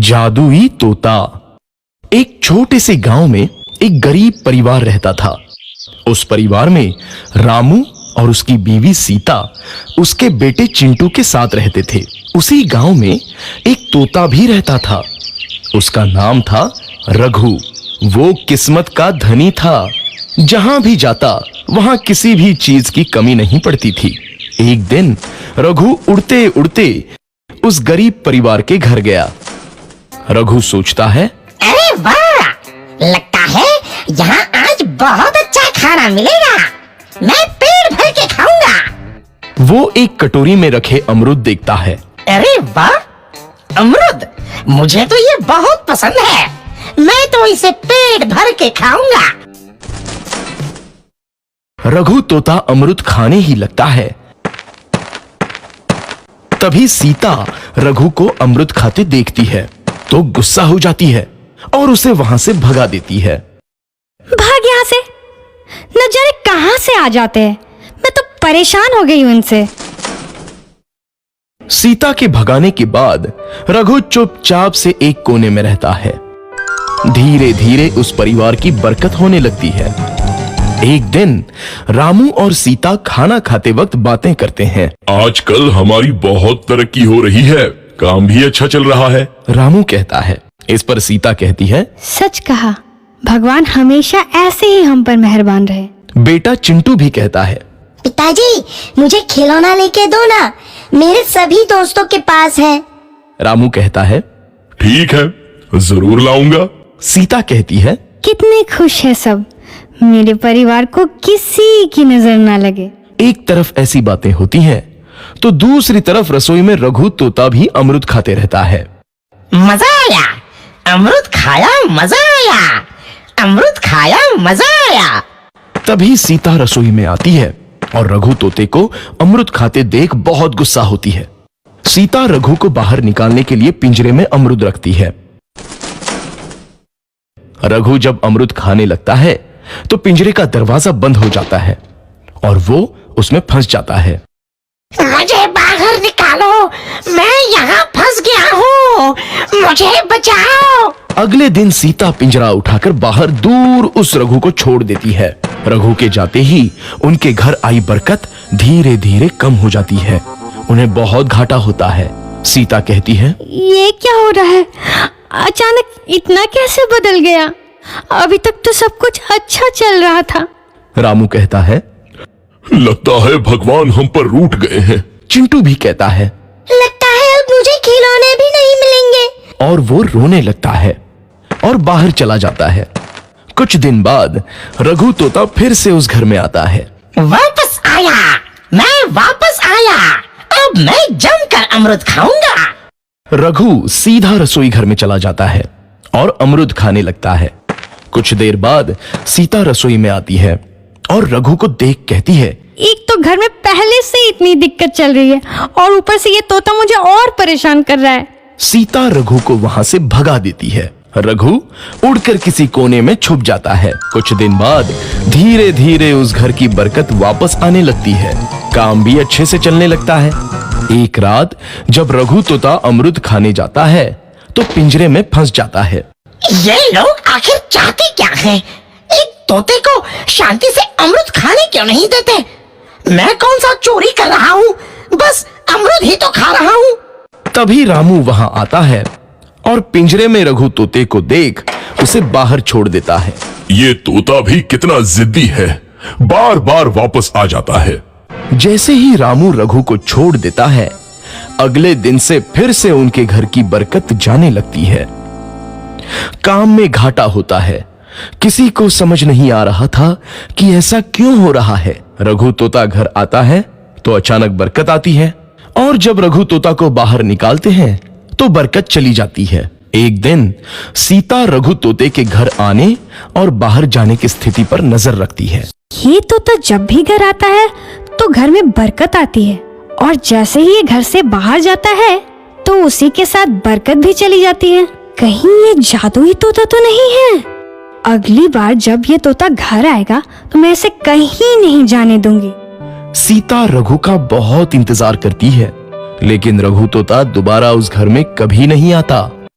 जादुई तोता। एक छोटे से गांव में एक गरीब परिवार रहता था। उस परिवार में रामू और उसकी बीवी सीता उसके बेटे चिंटू के साथ रहते थे। उसी गांव में एक तोता भी रहता था। उसका नाम था रघु। वो किस्मत का धनी था। जहां भी जाता वहां किसी भी चीज की कमी नहीं पड़ती थी। एक दिन रघु उड़ते उड़ते उस गरीब परिवार के घर गया। रघु सोचता है, अरे वाह, लगता है यहाँ आज बहुत अच्छा खाना मिलेगा। मैं पेट भर के खाऊंगा। वो एक कटोरी में रखे अमरूद देखता है। अरे वाह, अमरूद मुझे तो ये बहुत पसंद है। मैं तो इसे पेट भर के खाऊंगा। रघु तोता अमरूद खाने ही लगता है। तभी सीता रघु को अमरूद खाते देखती है तो गुस्सा हो जाती है और उसे वहां से भगा देती है। भाग यहाँ से, न जाने कहां से आ जाते हैं। मैं तो परेशान हो गई हूं इनसे। सीता के भगाने के बाद रघु चुपचाप से एक कोने में रहता है। धीरे धीरे उस परिवार की बरकत होने लगती है। एक दिन रामू और सीता खाना खाते वक्त बातें करते हैं। आजकल हमारी बहुत तरक्की हो रही है, काम भी अच्छा चल रहा है। रामू कहता है। इस पर सीता कहती है, सच कहा, भगवान हमेशा ऐसे ही हम पर मेहरबान रहे। बेटा चिंटू भी कहता है, पिताजी मुझे खिलौना लेके दो ना, मेरे सभी दोस्तों के पास है। रामू कहता है, ठीक है, जरूर लाऊंगा। सीता कहती है, कितने खुश है सब, मेरे परिवार को किसी की नजर ना लगे। एक तरफ ऐसी बातें होती हैं तो दूसरी तरफ रसोई में रघु तोता भी अमरूद खाते रहता है। मजा आया, अमरूद खाया, मजा आया, अमरूद खाया, मजा आया। तभी सीता रसोई में आती है और रघु तोते को अमरूद खाते देख बहुत गुस्सा होती है। सीता रघु को बाहर निकालने के लिए पिंजरे में अमरूद रखती है। रघु जब अमरूद खाने लगता है तो पिंजरे का दरवाजा बंद हो जाता है और वो उसमें फंस जाता है। मुझे बाहर निकालो, मैं यहाँ फंस गया हूँ, मुझे बचाओ। अगले दिन सीता पिंजरा उठाकर बाहर दूर उस रघु को छोड़ देती है। रघु के जाते ही उनके घर आई बरकत धीरे धीरे कम हो जाती है। उन्हें बहुत घाटा होता है। सीता कहती है, ये क्या हो रहा है, अचानक इतना कैसे बदल गया? अभी तक तो सब कुछ अच्छा चल रहा था। रामू कहता है, लगता है भगवान हम पर रूठ गए हैं। चिंटू भी कहता है, लगता है अब मुझे खिलौने भी नहीं मिलेंगे। और वो रोने लगता है और बाहर चला जाता है। कुछ दिन बाद रघु तोता फिर से उस घर में आता है। वापस आया, मैं वापस आया, अब मैं जमकर अमरूद खाऊंगा। रघु सीधा रसोई घर में चला जाता है और अमरूद खाने लगता है। कुछ देर बाद सीता रसोई में आती है और रघु को देख कहती है, एक तो घर में पहले से इतनी दिक्कत चल रही है और ऊपर से ये तोता मुझे और परेशान कर रहा है। सीता रघु को वहां से भगा देती है। रघु उड़कर किसी कोने में छुप जाता है। कुछ दिन बाद धीरे धीरे उस घर की बरकत वापस आने लगती है। काम भी अच्छे से चलने लगता है। एक रात जब रघु तोता अमरूद खाने जाता है तो पिंजरे में फंस जाता है। ये लोग आखिर चाहते क्या हैं? एक तोते को शांति से अमरूद खाने क्यों नहीं देते? मैं कौन सा चोरी कर रहा हूँ? बस अमरूद ही तो खा रहा हूँ। तभी रामू वहां आता है और पिंजरे में रघु तोते को देख उसे बाहर छोड़ देता है। ये तोता भी कितना जिद्दी है, बार बार वापस आ जाता है। जैसे ही रामू रघु को छोड़ देता है, अगले दिन से फिर से उनके घर की बरकत जाने लगती है। काम में घाटा होता है। किसी को समझ नहीं आ रहा था कि ऐसा क्यों हो रहा है। रघु तोता घर आता है तो अचानक बरकत आती है और जब रघु तोता को बाहर निकालते हैं तो बरकत चली जाती है। एक दिन सीता रघु तोते के घर आने और बाहर जाने की स्थिति पर नजर रखती है। ये तोता जब भी घर आता है तो घर में बरकत आती है और जैसे ही ये घर से बाहर जाता है तो उसी के साथ बरकत भी चली जाती है। कहीं ये जादुई तोता तो नहीं है? अगली बार जब ये तोता घर आएगा तो मैं इसे कहीं नहीं जाने दूंगी। सीता रघु का बहुत इंतजार करती है लेकिन रघु तोता दोबारा उस घर में कभी नहीं आता।